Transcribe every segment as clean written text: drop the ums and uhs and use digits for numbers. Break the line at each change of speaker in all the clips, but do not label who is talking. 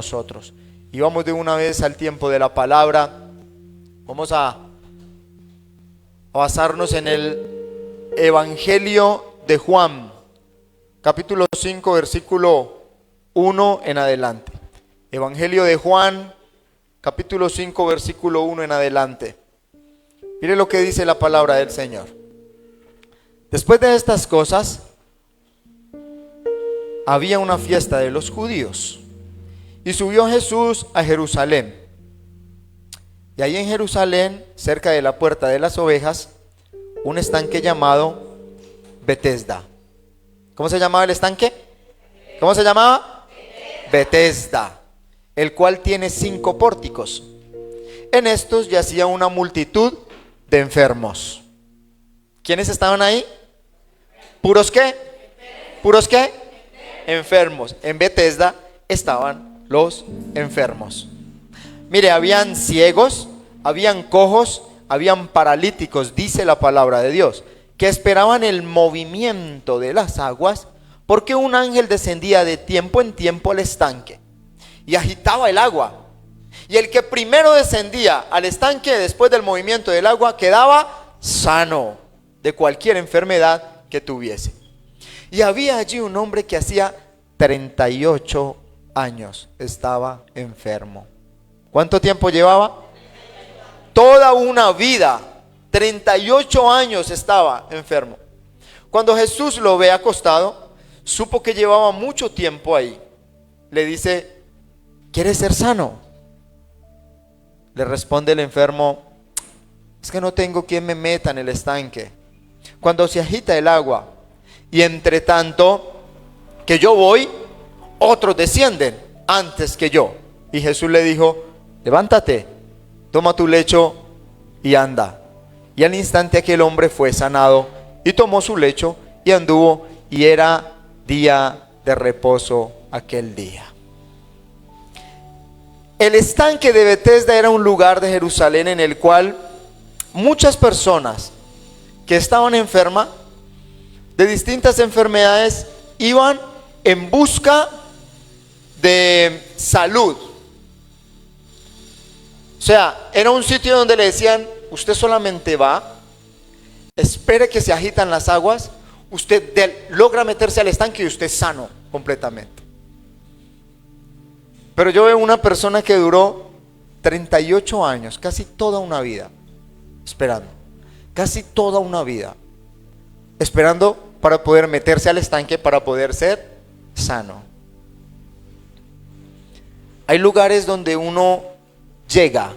nosotros. Y vamos de una vez al tiempo de la palabra. Vamos a basarnos en el Evangelio de Juan, capítulo 5, versículo 1 en adelante. Evangelio de Juan, capítulo 5, versículo 1 en adelante. Mire lo que dice la palabra del Señor. Después de estas cosas, había una fiesta de los judíos, y subió Jesús a Jerusalén. Y ahí en Jerusalén, cerca de la puerta de las ovejas, un estanque llamado Betesda. ¿Cómo se llamaba el estanque? ¿Cómo se llamaba? Betesda, el cual tiene 5 pórticos. En estos yacía una multitud de enfermos. ¿Quiénes estaban ahí? ¿Puros qué? ¿Puros qué? Enfermos. En Betesda estaban los enfermos. Mire, habían ciegos, habían cojos, habían paralíticos, dice la palabra de Dios, que esperaban el movimiento de las aguas, porque un ángel descendía de tiempo en tiempo al estanque y agitaba el agua. Y el que primero descendía al estanque después del movimiento del agua quedaba sano de cualquier enfermedad que tuviese. Y había allí un hombre que hacía 38 años estaba enfermo. ¿Cuánto tiempo llevaba? Toda una vida. 38 años estaba enfermo. Cuando Jesús lo ve acostado, supo que llevaba mucho tiempo ahí. Le dice: ¿quieres ser sano? Le responde el enfermo: es que no tengo quien me meta en el estanque cuando se agita el agua, y entre tanto que yo voy, otros descienden antes que yo. Y Jesús le dijo: levántate, toma tu lecho y anda. Y al instante aquel hombre fue sanado y tomó su lecho y anduvo, y era día de reposo aquel día. El estanque de Betesda era un lugar de Jerusalén en el cual muchas personas que estaban enfermas de distintas enfermedades iban en busca de salud. O sea, era un sitio donde le decían: usted solamente va, espere que se agitan las aguas, usted logra meterse al estanque y usted es sano completamente. Pero yo veo una persona que duró 38 años, casi toda una vida, esperando, casi toda una vida, esperando para poder meterse al estanque, para poder ser sano. Hay lugares donde uno llega,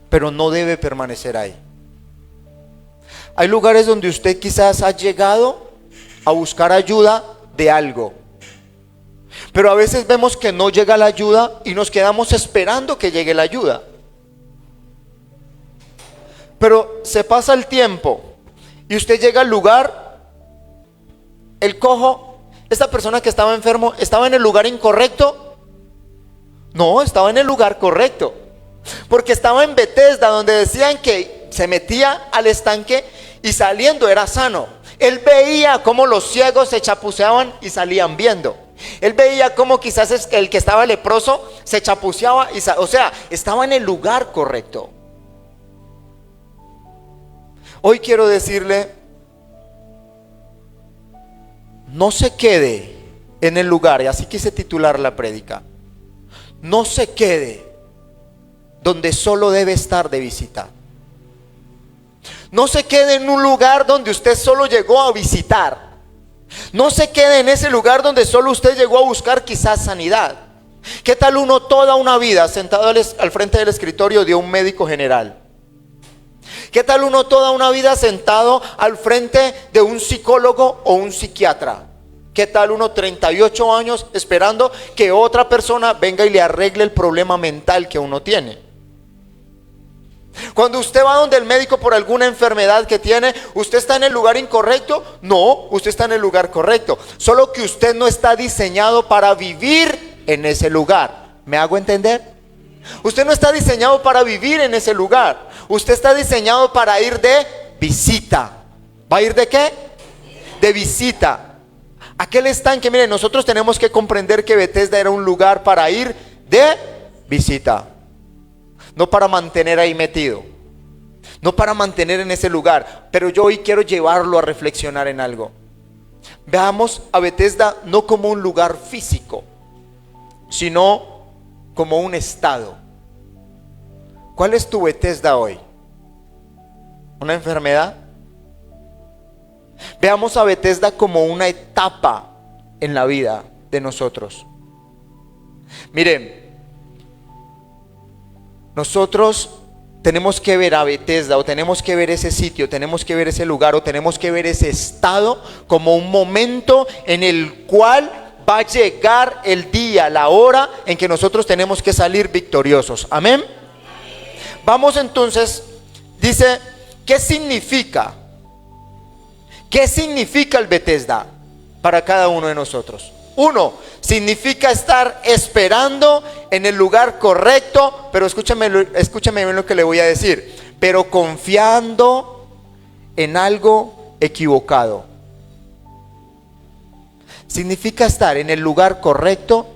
pero no debe permanecer ahí. Hay lugares donde usted quizás ha llegado a buscar ayuda de algo, pero a veces vemos que no llega la ayuda y nos quedamos esperando que llegue la ayuda. Pero se pasa el tiempo y usted llega al lugar, el cojo, esta persona que estaba enfermo, ¿estaba en el lugar incorrecto? No, estaba en el lugar correcto, porque estaba en Betesda, donde decían que se metía al estanque y saliendo era sano. Él veía cómo los ciegos se chapuceaban y salían viendo. Él veía cómo quizás el que estaba leproso se chapuceaba o sea, estaba en el lugar correcto. Hoy quiero decirle: no se quede en el lugar, y así quise titular la prédica: no se quede donde solo debe estar de visita. No se quede en un lugar donde usted solo llegó a visitar. No se quede en ese lugar donde solo usted llegó a buscar quizás sanidad. ¿Qué tal uno toda una vida sentado al frente del escritorio de un médico general? ¿Qué tal uno toda una vida sentado al frente de un psicólogo o un psiquiatra? ¿Qué tal uno 38 años esperando que otra persona venga y le arregle el problema mental que uno tiene? Cuando usted va donde el médico por alguna enfermedad que tiene, ¿usted está en el lugar incorrecto? No, usted está en el lugar correcto. Solo que usted no está diseñado para vivir en ese lugar. ¿Me hago entender? Usted no está diseñado para vivir en ese lugar. Usted está diseñado para ir de visita. ¿Va a ir de qué? De visita. Aquel estanque, miren, nosotros tenemos que comprender que Bethesda era un lugar para ir de visita, no para mantener ahí metido, no para mantener en ese lugar. Pero yo hoy quiero llevarlo a reflexionar en algo. Veamos a Bethesda no como un lugar físico, sino como un estado. ¿Cuál es tu Bethesda hoy? ¿Una enfermedad? Veamos a Bethesda como una etapa en la vida de nosotros. Miren, nosotros tenemos que ver a Bethesda, o tenemos que ver ese sitio, tenemos que ver ese lugar, o tenemos que ver ese estado como un momento en el cual va a llegar el día, la hora en que nosotros tenemos que salir victoriosos. Amén. Vamos entonces, dice, ¿qué significa? ¿Qué significa el Bethesda para cada uno de nosotros? Uno, significa estar esperando en el lugar correcto, pero escúchame bien lo que le voy a decir, pero confiando en algo equivocado. Significa estar en el lugar correcto,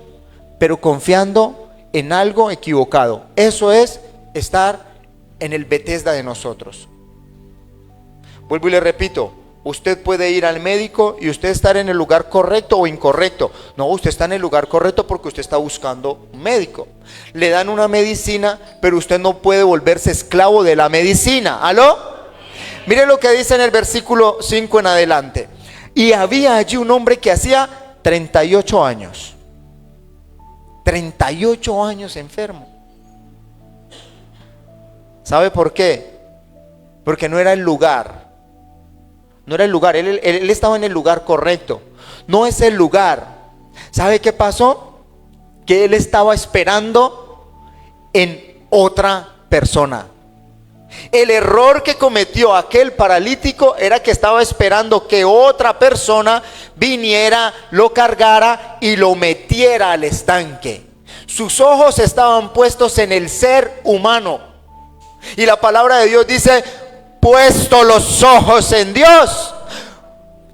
pero confiando en algo equivocado. Eso es estar en el Bethesda de nosotros. Vuelvo y le repito. Usted puede ir al médico y usted estar en el lugar correcto o incorrecto. No, usted está en el lugar correcto porque usted está buscando un médico. Le dan una medicina, pero usted no puede volverse esclavo de la medicina. ¿Aló? Mire lo que dice en el versículo 5 en adelante. Y había allí un hombre que hacía 38 años. 38 años enfermo. ¿Sabe por qué? Porque no era el lugar. No era el lugar, él estaba en el lugar correcto. No es el lugar. ¿Sabe qué pasó? Que él estaba esperando en otra persona. El error que cometió aquel paralítico era que estaba esperando que otra persona viniera, lo cargara y lo metiera al estanque. Sus ojos estaban puestos en el ser humano. Y la palabra de Dios dice: puesto los ojos en Dios,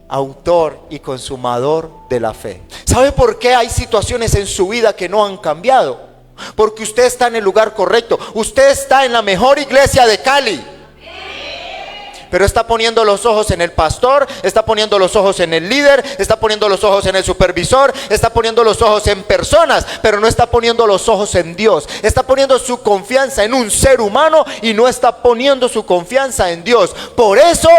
autor y consumador de la fe. ¿Sabe por qué hay situaciones en su vida que no han cambiado? Porque usted está en el lugar correcto. Usted está en la mejor iglesia de Cali, pero está poniendo los ojos en el pastor, está poniendo los ojos en el líder, está poniendo los ojos en el supervisor, está poniendo los ojos en personas, pero no está poniendo los ojos en Dios. Está poniendo su confianza en un ser humano y no está poniendo su confianza en Dios. Por eso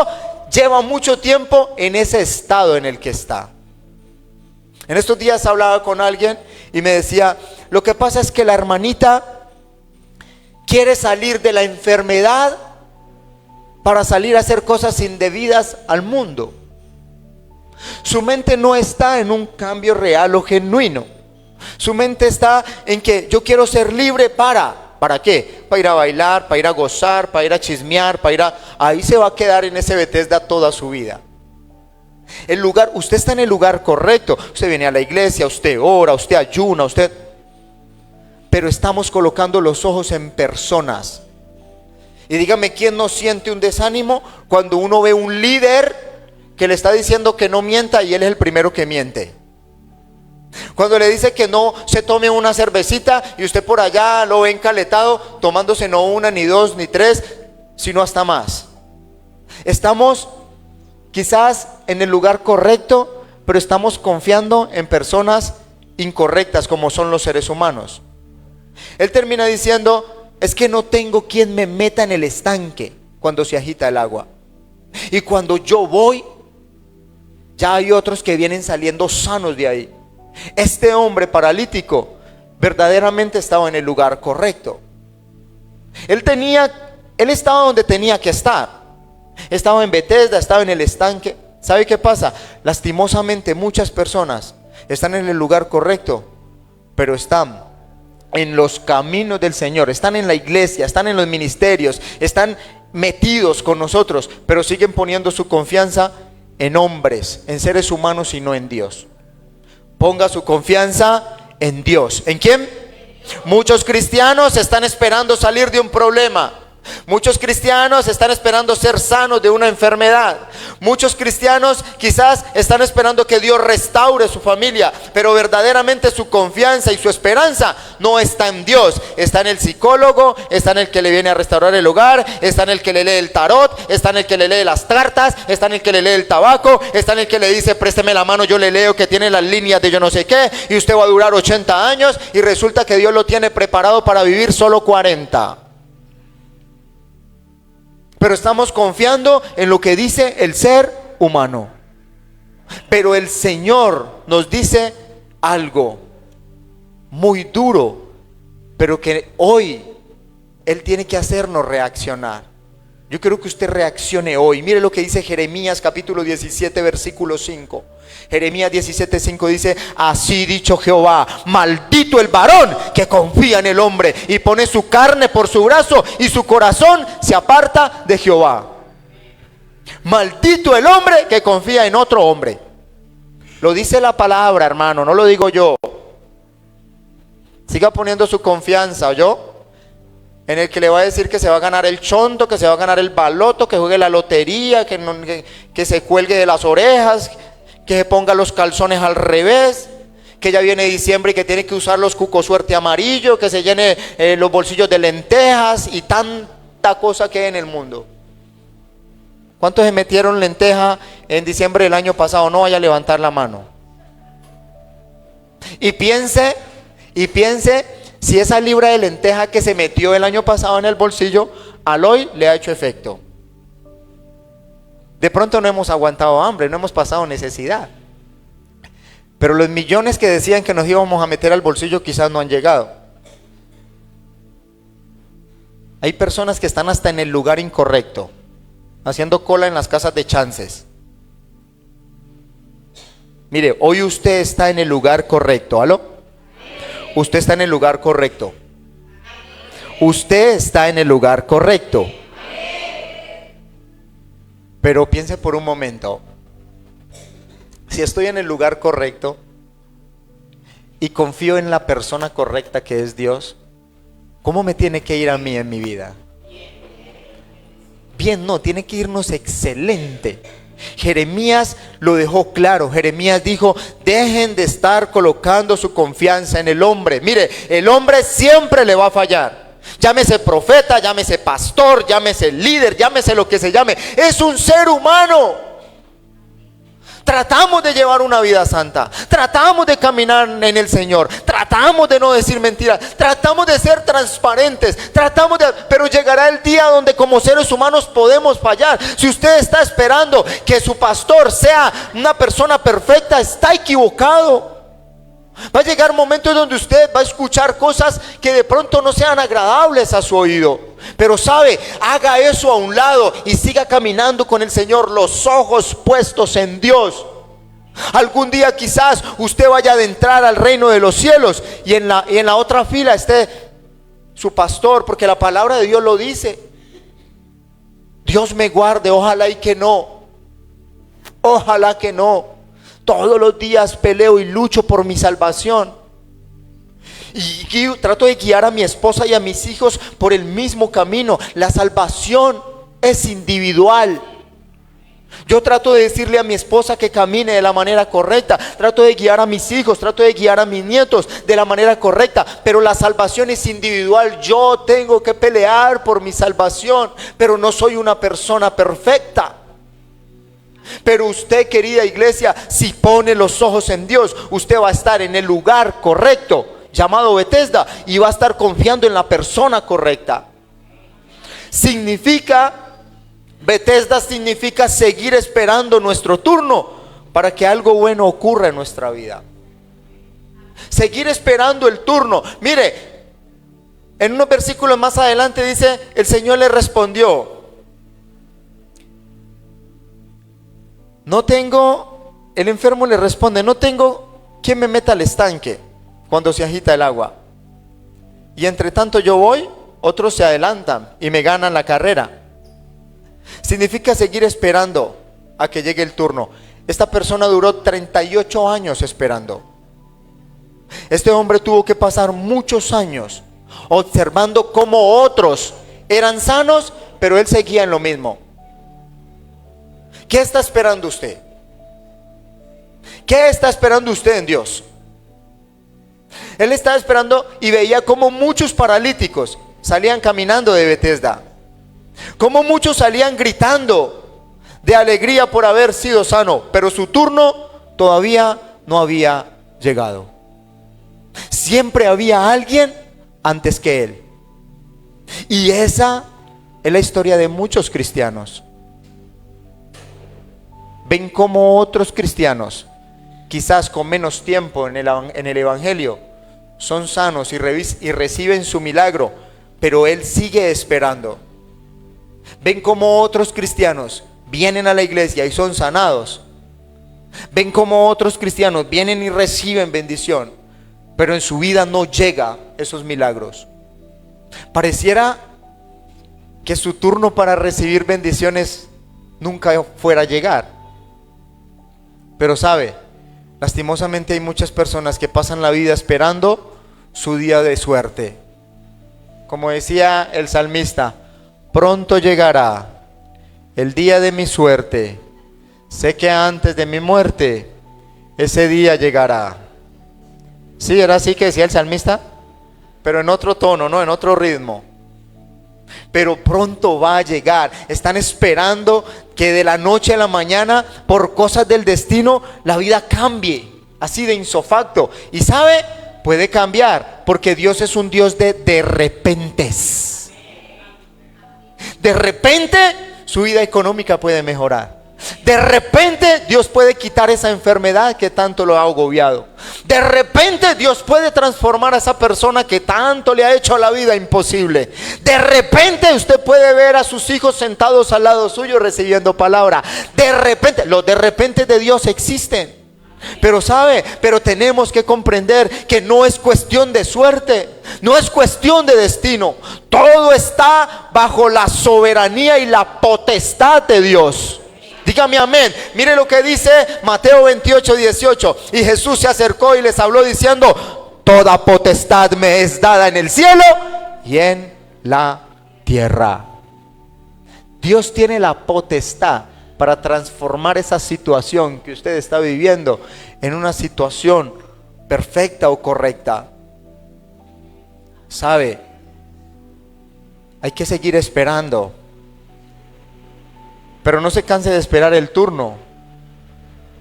lleva mucho tiempo en ese estado en el que está. En estos días hablaba con alguien y me decía: lo que pasa es que la hermanita quiere salir de la enfermedad para salir a hacer cosas indebidas al mundo. Su mente no está en un cambio real o genuino. Su mente está en que yo quiero ser libre ¿para qué? Para ir a bailar, para ir a gozar, para ir a chismear, ahí se va a quedar en ese Bethesda toda su vida. El lugar, usted está en el lugar correcto. Usted viene a la iglesia, usted ora, usted ayuna, pero estamos colocando los ojos en personas. Y dígame, ¿quién no siente un desánimo cuando uno ve un líder que le está diciendo que no mienta y él es el primero que miente? Cuando le dice que no se tome una cervecita y usted por allá lo ve encaletado tomándose no una, ni dos, ni tres, sino hasta más. Estamos quizás en el lugar correcto, pero estamos confiando en personas incorrectas como son los seres humanos. Él termina diciendo: es que no tengo quien me meta en el estanque cuando se agita el agua. Y cuando yo voy, ya hay otros que vienen saliendo sanos de ahí. Este hombre paralítico verdaderamente estaba en el lugar correcto. Él estaba donde tenía que estar. Estaba en Bethesda, estaba en el estanque. ¿Sabe qué pasa? Lastimosamente muchas personas están en el lugar correcto, pero están en los caminos del Señor, están en la iglesia, están en los ministerios, están metidos con nosotros, pero siguen poniendo su confianza en hombres, en seres humanos y no en Dios. Ponga su confianza en Dios. ¿En quién? Muchos cristianos están esperando salir de un problema, Muchos cristianos están esperando ser sanos de una enfermedad. Muchos cristianos quizás están esperando que Dios restaure su familia, pero verdaderamente su confianza y su esperanza no está en Dios. Está en el psicólogo, está en el que le viene a restaurar el hogar, está en el que le lee el tarot, está en el que le lee las cartas, está en el que le lee el tabaco, está en el que le dice présteme la mano, yo le leo que tiene las líneas de yo no sé qué y usted va a durar 80 años y resulta que Dios lo tiene preparado para vivir solo 40. Pero estamos confiando en lo que dice el ser humano. Pero el Señor nos dice algo muy duro, pero que hoy Él tiene que hacernos reaccionar. Yo quiero que usted reaccione hoy. Mire lo que dice Jeremías capítulo 17 versículo 5. Jeremías 17:5 dice: así dicho Jehová, maldito el varón que confía en el hombre y pone su carne por su brazo y su corazón se aparta de Jehová. Maldito el hombre que confía en otro hombre. Lo dice la palabra, hermano, no lo digo yo. Siga poniendo su confianza, ¿oyó? En el que le va a decir que se va a ganar el chonto, que se va a ganar el baloto, que juegue la lotería, que se cuelgue de las orejas, que se ponga los calzones al revés, que ya viene diciembre y que tiene que usar los cucos suerte amarillo, que se llene los bolsillos de lentejas y tanta cosa que hay en el mundo. ¿Cuántos se metieron lenteja en diciembre del año pasado? No vaya a levantar la mano. Y piense si esa libra de lenteja que se metió el año pasado en el bolsillo, al hoy le ha hecho efecto. De pronto no hemos aguantado hambre, no hemos pasado necesidad. Pero los millones que decían que nos íbamos a meter al bolsillo quizás no han llegado. Hay personas que están hasta en el lugar incorrecto, haciendo cola en las casas de chances. Mire, hoy usted está en el lugar correcto. ¿Aló? Usted está en el lugar correcto. Usted está en el lugar correcto. Pero piense por un momento. Si estoy en el lugar correcto y confío en la persona correcta que es Dios, ¿cómo me tiene que ir a mí en mi vida? Bien, no, tiene que irnos excelente. Jeremías lo dejó claro. Jeremías dijo: dejen de estar colocando su confianza en el hombre. Mire, el hombre siempre le va a fallar. Llámese profeta, llámese pastor, llámese líder, llámese lo que se llame. Es un ser humano. Tratamos de llevar una vida santa, tratamos de caminar en el Señor, tratamos de no decir mentiras, tratamos de ser transparentes, pero llegará el día donde como seres humanos podemos fallar. Si usted está esperando que su pastor sea una persona perfecta, está equivocado. Va a llegar momentos donde usted va a escuchar cosas que de pronto no sean agradables a su oído. Pero sabe, haga eso a un lado y siga caminando con el Señor, los ojos puestos en Dios. Algún día quizás usted vaya a adentrar al reino de los cielos y en la otra fila esté su pastor, porque la palabra de Dios lo dice. Dios me guarde, ojalá y que no. Ojalá que no. Todos los días peleo y lucho por mi salvación. Y trato de guiar a mi esposa y a mis hijos por el mismo camino. La salvación es individual. Yo trato de decirle a mi esposa que camine de la manera correcta. Trato de guiar a mis hijos, trato de guiar a mis nietos de la manera correcta. Pero la salvación es individual. Yo tengo que pelear por mi salvación, pero no soy una persona perfecta. Pero usted, querida iglesia, si pone los ojos en Dios, usted va a estar en el lugar correcto, llamado Betesda, y va a estar confiando en la persona correcta. Betesda significa seguir esperando nuestro turno para que algo bueno ocurra en nuestra vida. Seguir esperando el turno. Mire, en unos versículos más adelante dice: el Señor le respondió: el enfermo le responde: no tengo quien me meta al estanque cuando se agita el agua. Y entre tanto yo voy, otros se adelantan y me ganan la carrera. Significa seguir esperando a que llegue el turno. Esta persona duró 38 años esperando. Este hombre tuvo que pasar muchos años observando cómo otros eran sanos, pero él seguía en lo mismo. ¿Qué está esperando usted? ¿Qué está esperando usted en Dios? Él estaba esperando y veía como muchos paralíticos salían caminando de Betesda, como muchos salían gritando de alegría por haber sido sano, pero su turno todavía no había llegado. Siempre había alguien antes que él. Y esa es la historia de muchos cristianos. Ven como otros cristianos, quizás con menos tiempo en el evangelio, son sanos y reciben su milagro, pero él sigue esperando. Ven como otros cristianos vienen a la iglesia y son sanados. Ven como otros cristianos vienen y reciben bendición, pero en su vida no llega esos milagros. Pareciera que su turno para recibir bendiciones nunca fuera a llegar. Pero sabe, lastimosamente hay muchas personas que pasan la vida esperando su día de suerte. Como decía el salmista, pronto llegará el día de mi suerte. Sé que antes de mi muerte ese día llegará. Sí, era así que decía el salmista, pero en otro tono, no, en otro ritmo. Pero pronto va a llegar. Están esperando que de la noche a la mañana, por cosas del destino, la vida cambie, así de insofacto. Y sabe, puede cambiar, porque Dios es un Dios de repentes. De repente su vida económica puede mejorar. De repente Dios puede quitar esa enfermedad que tanto lo ha agobiado. De repente Dios puede transformar a esa persona que tanto le ha hecho la vida imposible. De repente usted puede ver a sus hijos sentados al lado suyo recibiendo palabra. De repente, los de repente de Dios existen. Pero pero tenemos que comprender que no es cuestión de suerte, no es cuestión de destino. Todo está bajo la soberanía y la potestad de Dios. Dígame amén. Mire lo que dice Mateo 28:18. Y Jesús se acercó y les habló diciendo: toda potestad me es dada en el cielo y en la tierra. Dios tiene la potestad para transformar esa situación que usted está viviendo en una situación perfecta o correcta. ¿Sabe? Hay que seguir esperando. Pero no se canse de esperar el turno.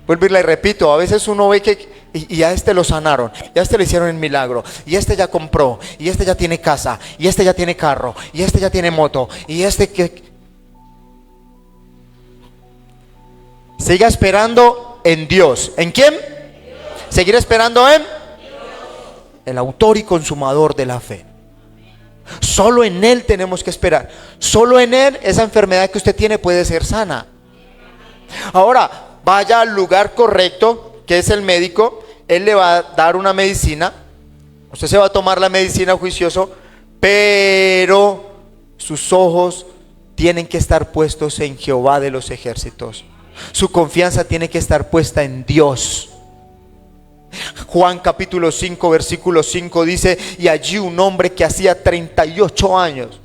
Vuelvo y le repito, a veces uno ve que y a este lo sanaron, y a este le hicieron el milagro, y este ya compró, y este ya tiene casa, y este ya tiene carro, y este ya tiene moto, y este que... Siga esperando en Dios. ¿En quién? Dios. Seguir esperando en Dios, el autor y consumador de la fe. Solo en Él tenemos que esperar. Solo en Él esa enfermedad que usted tiene puede ser sana. Ahora, vaya al lugar correcto, que es el médico. Él le va a dar una medicina. Usted se va a tomar la medicina juicioso, pero sus ojos tienen que estar puestos en Jehová de los ejércitos. Su confianza tiene que estar puesta en Dios. Juan capítulo 5 versículo 5 dice: y allí un hombre que hacía 38 años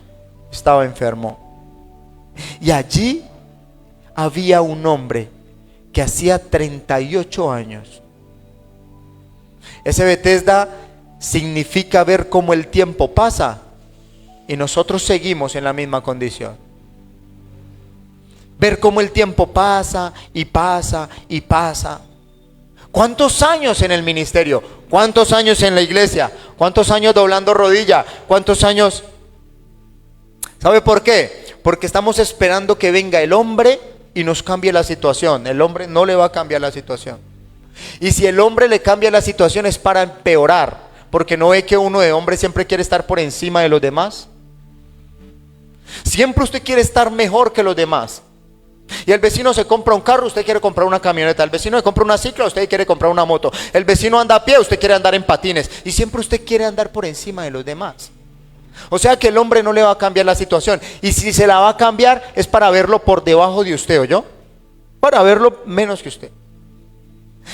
estaba enfermo. Y allí había un hombre que hacía 38 años. Ese Betesda significa ver cómo el tiempo pasa y nosotros seguimos en la misma condición. Ver cómo el tiempo pasa y pasa y pasa. ¿Cuántos años en el ministerio? ¿Cuántos años en la iglesia? ¿Cuántos años doblando rodilla? ¿Cuántos años? ¿Sabe por qué? Porque estamos esperando que venga el hombre y nos cambie la situación. El hombre no le va a cambiar la situación. Y si el hombre le cambia la situación es para empeorar. Porque no ve que uno de hombre siempre quiere estar por encima de los demás. Siempre usted quiere estar mejor que los demás. Y el vecino se compra un carro, usted quiere comprar una camioneta. El vecino se compra una cicla, usted quiere comprar una moto. El vecino anda a pie, usted quiere andar en patines. Y siempre usted quiere andar por encima de los demás. O sea que el hombre no le va a cambiar la situación. Y si se la va a cambiar es para verlo por debajo de usted, ¿oyó? Para verlo menos que usted.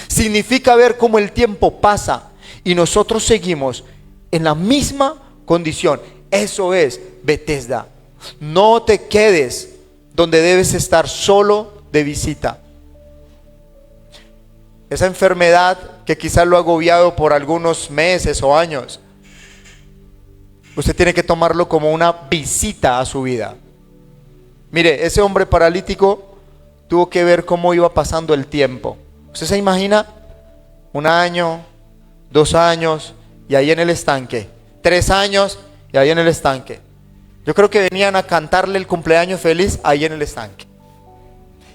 Significa ver cómo el tiempo pasa y nosotros seguimos en la misma condición. Eso es Betesda. No te quedes donde debes estar solo de visita. Esa enfermedad que quizás lo ha agobiado por algunos meses o años, usted tiene que tomarlo como una visita a su vida. Mire, ese hombre paralítico tuvo que ver cómo iba pasando el tiempo. ¿Usted se imagina? 1 año, 2 años y ahí en el estanque. 3 años y ahí en el estanque. Yo creo que venían a cantarle el cumpleaños feliz ahí en el estanque.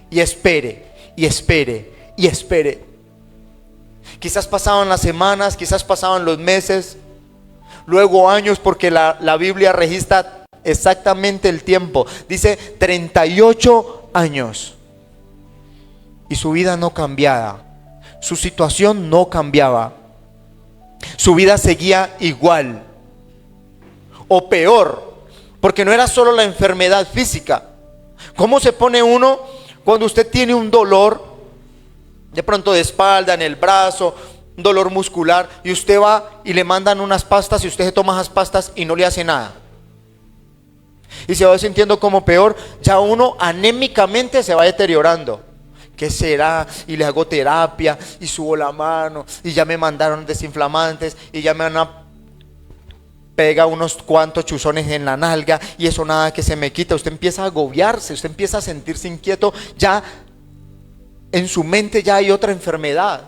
Y espere, y espere, y espere. Quizás pasaban las semanas, quizás pasaban los meses, luego años, porque la Biblia registra exactamente el tiempo. Dice 38 años. Y su vida no cambiaba. Su situación no cambiaba. Su vida seguía igual. O peor, porque no era solo la enfermedad física. ¿Cómo se pone uno cuando usted tiene un dolor de pronto de espalda, en el brazo, un dolor muscular, y usted va y le mandan unas pastas y usted se toma esas pastas y no le hace nada? Y se va sintiendo como peor, ya uno anémicamente se va deteriorando. ¿Qué será? Y le hago terapia y subo la mano y ya me mandaron desinflamantes y ya me pega unos cuantos chuzones en la nalga y eso nada que se me quita. Usted empieza a agobiarse, usted empieza a sentirse inquieto, ya en su mente ya hay otra enfermedad,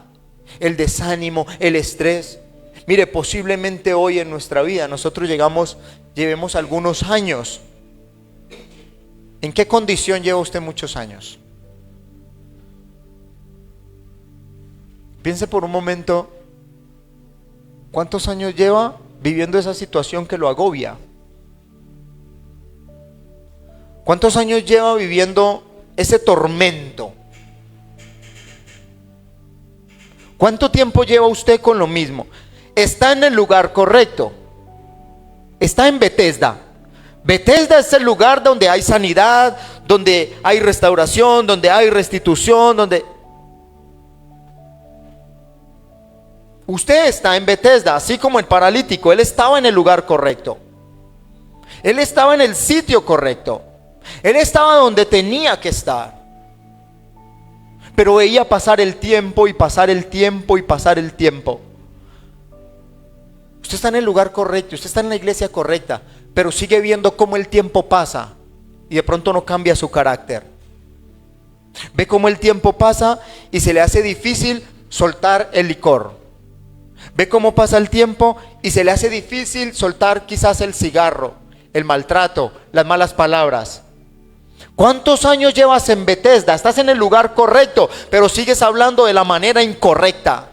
el desánimo, el estrés. Mire, posiblemente hoy en nuestra vida nosotros llevemos algunos años. ¿En qué condición lleva usted muchos años? Piense por un momento, ¿cuántos años lleva viviendo esa situación que lo agobia? ¿Cuántos años lleva viviendo ese tormento? ¿Cuánto tiempo lleva usted con lo mismo? Está en el lugar correcto. Está en Bethesda. Bethesda es el lugar donde hay sanidad, donde hay restauración, donde hay restitución, donde... Usted está en Bethesda, así como el paralítico. Él estaba en el lugar correcto. Él estaba en el sitio correcto. Él estaba donde tenía que estar. Pero veía pasar el tiempo y pasar el tiempo y pasar el tiempo. Usted está en el lugar correcto, usted está en la iglesia correcta, pero sigue viendo cómo el tiempo pasa y de pronto no cambia su carácter. Ve cómo el tiempo pasa y se le hace difícil soltar el licor. Ve cómo pasa el tiempo y se le hace difícil soltar quizás el cigarro, el maltrato, las malas palabras. ¿Cuántos años llevas en Bethesda? Estás en el lugar correcto, pero sigues hablando de la manera incorrecta.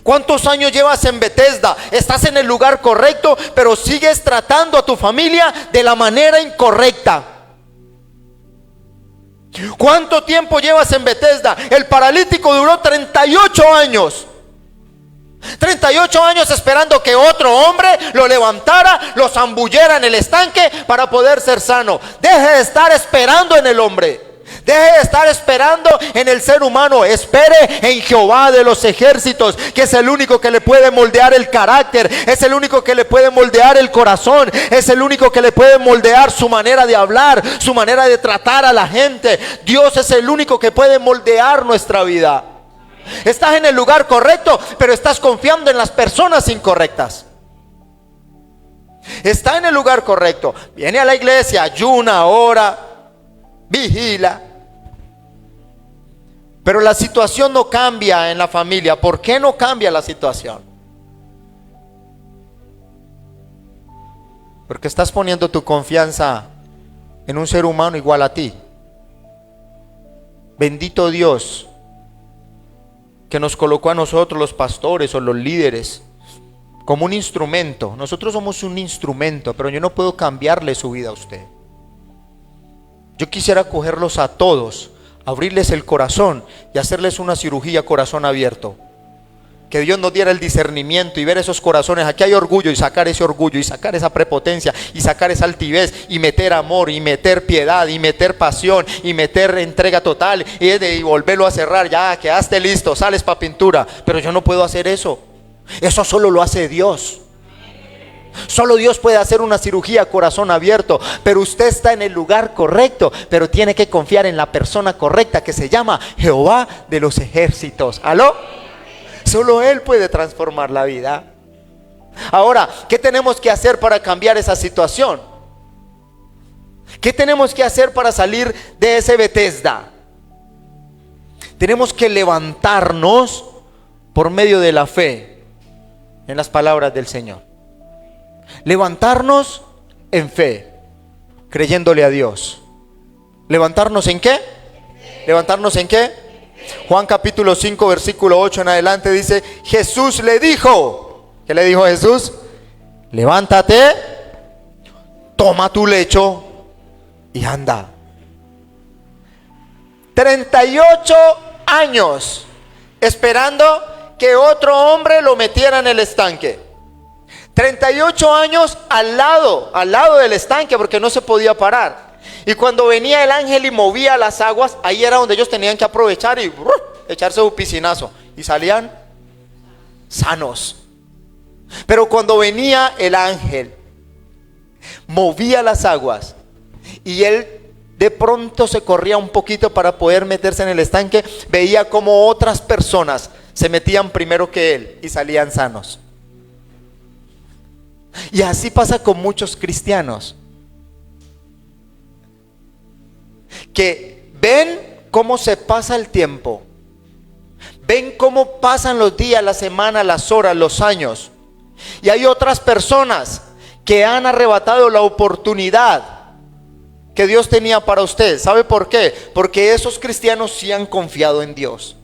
¿Cuántos años llevas en Bethesda? Estás en el lugar correcto, pero sigues tratando a tu familia de la manera incorrecta. ¿Cuánto tiempo llevas en Bethesda? El paralítico duró 38 años. 38 años esperando que otro hombre lo levantara, lo zambullera en el estanque para poder ser sano. Deje de estar esperando en el hombre. Deje de estar esperando en el ser humano. Espere en Jehová de los ejércitos, que es el único que le puede moldear el carácter, es el único que le puede moldear el corazón, es el único que le puede moldear su manera de hablar, su manera de tratar a la gente. Dios es el único que puede moldear nuestra vida. Estás en el lugar correcto, pero estás confiando en las personas incorrectas. Está en el lugar correcto, viene a la iglesia, ayuna, ora, vigila, pero la situación no cambia en la familia. ¿Por qué no cambia la situación? Porque estás poniendo tu confianza en un ser humano igual a ti. Bendito Dios que nos colocó a nosotros, los pastores o los líderes, como un instrumento. Nosotros somos un instrumento, pero yo no puedo cambiarle su vida a usted. Yo quisiera cogerlos a todos, abrirles el corazón y hacerles una cirugía corazón abierto. Que Dios nos diera el discernimiento y ver esos corazones. Aquí hay orgullo, y sacar ese orgullo, y sacar esa prepotencia, y sacar esa altivez, y meter amor, y meter piedad, y meter pasión, y meter entrega total, y volverlo a cerrar. Ya quedaste listo, sales para pintura. Pero yo no puedo hacer eso. Eso solo lo hace Dios. Solo Dios puede hacer una cirugía a corazón abierto, pero usted está en el lugar correcto, pero tiene que confiar en la persona correcta que se llama Jehová de los ejércitos. ¿Aló? Solo Él puede transformar la vida. Ahora, ¿qué tenemos que hacer para cambiar esa situación? ¿Qué tenemos que hacer para salir de ese Betesda? Tenemos que levantarnos por medio de la fe en las palabras del Señor. Levantarnos en fe, creyéndole a Dios. ¿Levantarnos en qué? ¿Levantarnos en qué? Juan capítulo 5 versículo 8 en adelante dice: Jesús le dijo, ¿qué le dijo Jesús? Levántate, toma tu lecho y anda. 38 años esperando que otro hombre lo metiera en el estanque. 38 años al lado del estanque, porque no se podía parar. Y cuando venía el ángel y movía las aguas, ahí era donde ellos tenían que aprovechar y echarse un piscinazo, y salían sanos. Pero cuando venía el ángel, movía las aguas, y él de pronto se corría un poquito para poder meterse en el estanque, veía como otras personas se metían primero que él y salían sanos. Y así pasa con muchos cristianos que ven cómo se pasa el tiempo, ven cómo pasan los días, la semana, las horas, los años, y hay otras personas que han arrebatado la oportunidad que Dios tenía para usted. ¿Sabe por qué? Porque esos cristianos sí han confiado en Dios.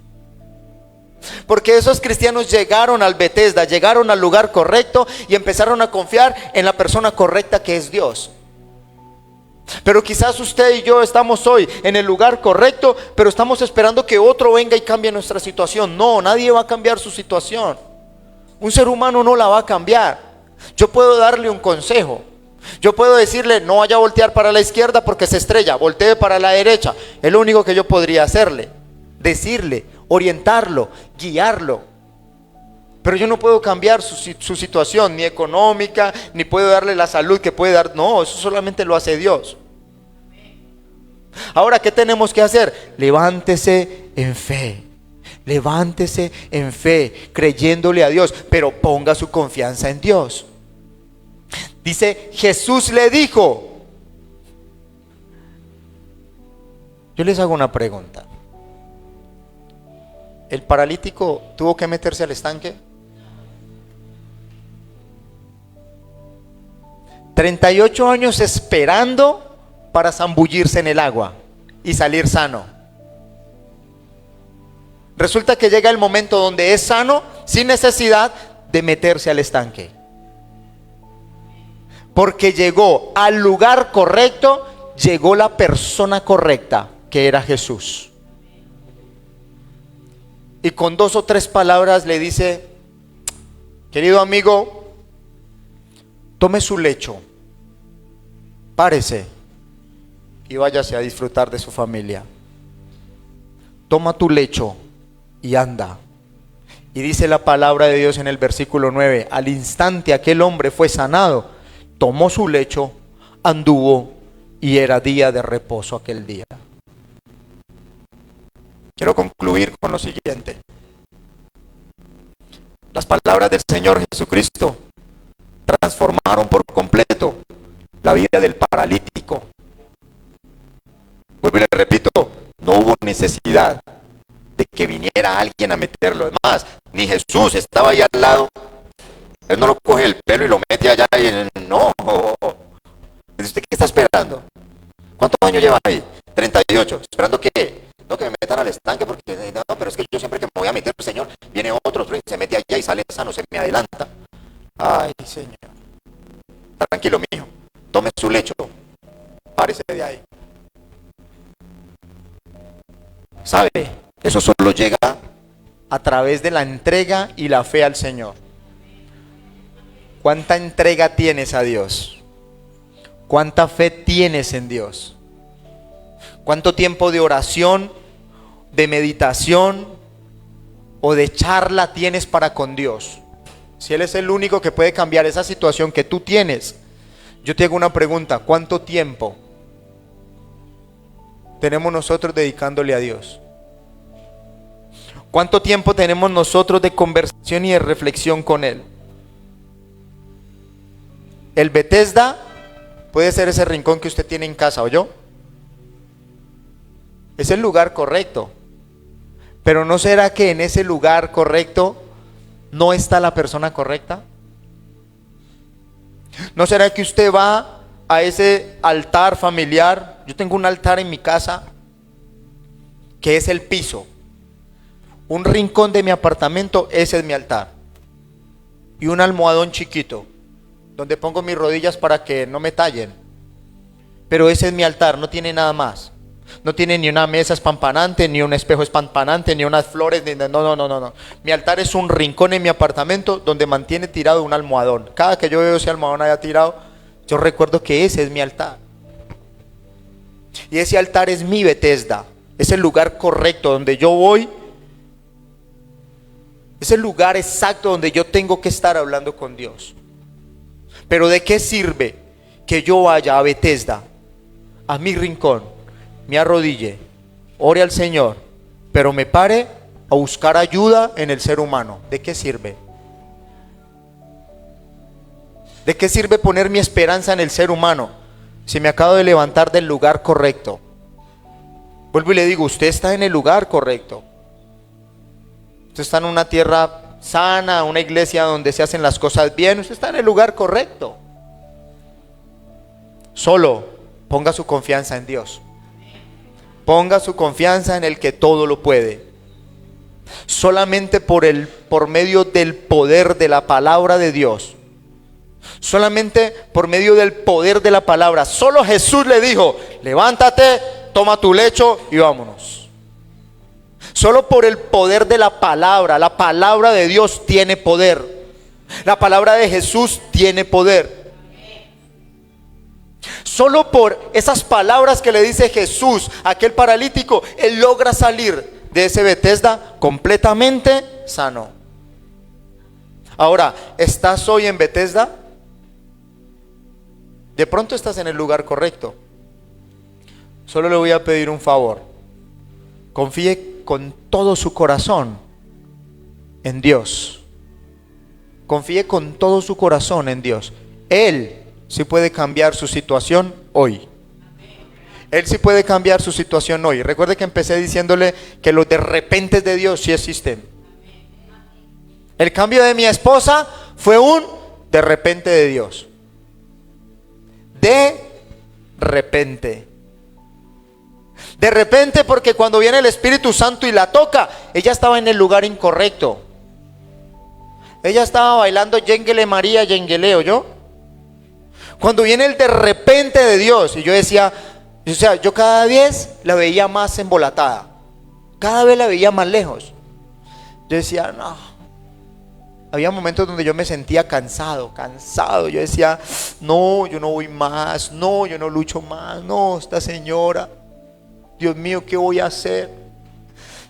Porque esos cristianos llegaron al Betesda, llegaron al lugar correcto y empezaron a confiar en la persona correcta, que es Dios. Pero quizás usted y yo estamos hoy en el lugar correcto, pero estamos esperando que otro venga y cambie nuestra situación. No, nadie va a cambiar su situación. Un ser humano no la va a cambiar. Yo puedo darle un consejo. Yo puedo decirle: no vaya a voltear para la izquierda porque se estrella, voltee para la derecha. Es lo único que yo podría hacerle, decirle, orientarlo, guiarlo. Pero yo no puedo cambiar su situación, ni económica, ni puedo darle la salud que puede dar. No, eso solamente lo hace Dios. Ahora, ¿qué tenemos que hacer? Levántese en fe. Levántese en fe, creyéndole a Dios, pero ponga su confianza en Dios. Dice: Jesús le dijo. Yo les hago una pregunta. ¿El paralítico tuvo que meterse al estanque? 38 años esperando para zambullirse en el agua y salir sano. Resulta que llega el momento donde es sano sin necesidad de meterse al estanque, porque llegó al lugar correcto, llegó la persona correcta, que era Jesús. Y con 2 o 3 palabras le dice: querido amigo, tome su lecho, párese y váyase a disfrutar de su familia. Toma tu lecho y anda. Y dice la palabra de Dios en el versículo 9: al instante aquel hombre fue sanado, tomó su lecho, anduvo, y era día de reposo aquel día. Quiero concluir con lo siguiente. Las palabras del Señor Jesucristo transformaron por completo la vida del paralítico. Vuelvo y le repito, no hubo necesidad de que viniera alguien a meterlo. Es más, ni Jesús estaba ahí al lado. Él no lo coge el pelo y lo mete allá y no. ¿Usted qué está esperando? ¿Cuántos años lleva ahí? 38. ¿Esperando qué? No, que me metan al estanque, porque no, pero es que yo siempre que me voy a meter, Señor, viene otro, se mete allá y sale sano, se me adelanta. Ay, Señor. Tranquilo, mijo. Tome su lecho. Párese de ahí. ¿Sabe? Eso solo llega a través de la entrega y la fe al Señor. ¿Cuánta entrega tienes a Dios? ¿Cuánta fe tienes en Dios? ¿Cuánto tiempo de oración, de meditación o de charla tienes para con Dios? si Él es el único que puede cambiar esa situación que tú tienes, yo te hago una pregunta: ¿cuánto tiempo tenemos nosotros dedicándole a Dios? ¿Cuánto tiempo tenemos nosotros de conversación y de reflexión con Él? El Bethesda puede ser ese rincón que usted tiene en casa, ¿oyó? Es el lugar correcto. Pero ¿no será que en ese lugar correcto no está la persona correcta? ¿No será que usted va a ese altar familiar? Yo tengo un altar en mi casa que es el piso. Un rincón de mi apartamento, ese es mi altar. Y un almohadón chiquito donde pongo mis rodillas para que no me tallen. Pero ese es mi altar, no tiene nada más. No tiene ni una mesa espampanante, ni un espejo espampanante, ni unas flores, no. Mi altar es un rincón en mi apartamento donde mantiene tirado un almohadón. Cada que yo veo ese almohadón allá tirado, yo recuerdo que ese es mi altar. Y ese altar es mi Bethesda. Es el lugar correcto donde yo voy. Es el lugar exacto donde yo tengo que estar hablando con Dios. Pero ¿de qué sirve que yo vaya a Bethesda, a mi rincón, me arrodille, ore al Señor, pero me pare a buscar ayuda en el ser humano? ¿De qué sirve? ¿De qué sirve poner mi esperanza en el ser humano si me acabo de levantar del lugar correcto? Vuelvo y le digo, usted está en el lugar correcto. Usted está en una tierra sana, una iglesia donde se hacen las cosas bien. Usted está en el lugar correcto. Solo ponga su confianza en Dios. Ponga su confianza en el que todo lo puede. Solamente por medio del poder de la palabra de Dios. Solamente por medio del poder de la palabra. Solo Jesús le dijo: levántate, toma tu lecho y vámonos. Solo por el poder de la palabra de Dios tiene poder. La palabra de Jesús tiene poder. Solo por esas palabras que le dice Jesús a aquel paralítico, él logra salir de ese Bethesda completamente sano. Ahora, ¿estás hoy en Bethesda? De pronto estás en el lugar correcto. Solo le voy a pedir un favor: confíe con todo su corazón en Dios. Confíe con todo su corazón en Dios. Él sí puede cambiar su situación hoy. Él sí puede cambiar su situación hoy. Recuerde que empecé diciéndole que los de repente de Dios sí existen. El cambio de mi esposa fue un de repente de Dios. De repente. De repente, porque cuando viene el Espíritu Santo y la toca, ella estaba en el lugar incorrecto. Ella estaba bailando Yenguele María, Yengueleo, ¿yo? Cuando viene el de repente de Dios, y yo decía, o sea, yo cada vez la veía más embolatada. Cada vez la veía más lejos. Yo decía, no. Había momentos donde yo me sentía cansado. Yo decía, no, yo no voy más. No, yo no lucho más. No, esta señora, Dios mío, ¿qué voy a hacer?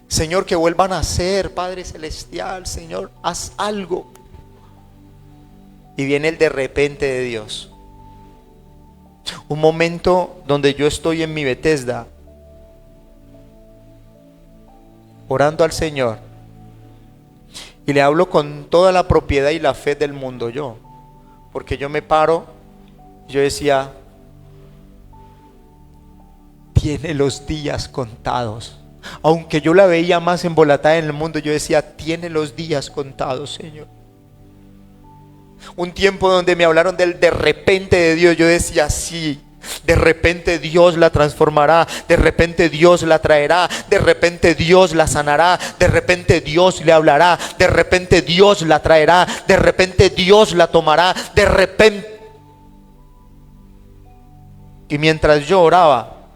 Señor, que vuelvan a nacer, Padre Celestial. Señor, haz algo. Y viene el de repente de Dios. Un momento donde yo estoy en mi Bethesda, orando al Señor, y le hablo con toda la propiedad y la fe del mundo yo. Porque yo me paro, yo decía, tiene los días contados. Aunque yo la veía más embolatada en el mundo, yo decía, tiene los días contados, Señor. Un tiempo donde me hablaron del de repente de Dios, yo decía, sí, de repente Dios la transformará, de repente Dios la traerá, de repente Dios la sanará, de repente Dios le hablará, de repente Dios la traerá, de repente Dios la tomará, de repente. Y mientras yo oraba,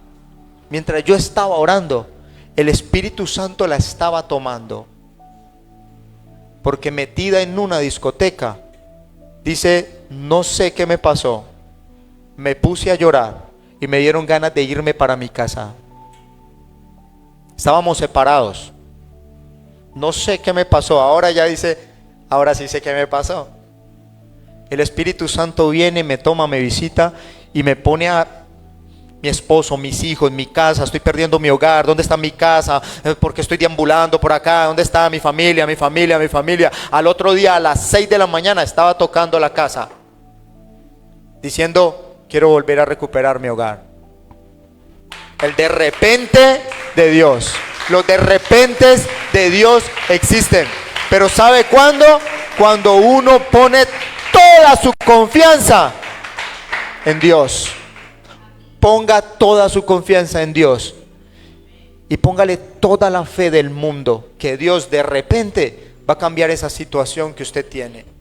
mientras yo estaba orando, el Espíritu Santo la estaba tomando. Porque metida en una discoteca, dice, no sé qué me pasó, me puse a llorar y me dieron ganas de irme para mi casa. Estábamos separados. No sé qué me pasó. Ahora ya dice, Ahora sí sé qué me pasó. El Espíritu Santo viene, me toma, me visita y me pone a mi esposo, mis hijos, mi casa. Estoy perdiendo mi hogar. ¿Dónde está mi casa? Porque estoy deambulando por acá. ¿Dónde está mi familia, mi familia, mi familia? Al otro día a las 6 de la mañana estaba tocando la casa, diciendo, quiero volver a recuperar mi hogar. El de repente de Dios. Los de repentes de Dios existen. Pero ¿sabe cuándo? Cuando uno pone toda su confianza en Dios. Ponga toda su confianza en Dios. Y póngale toda la fe del mundo, que Dios de repente va a cambiar esa situación que usted tiene.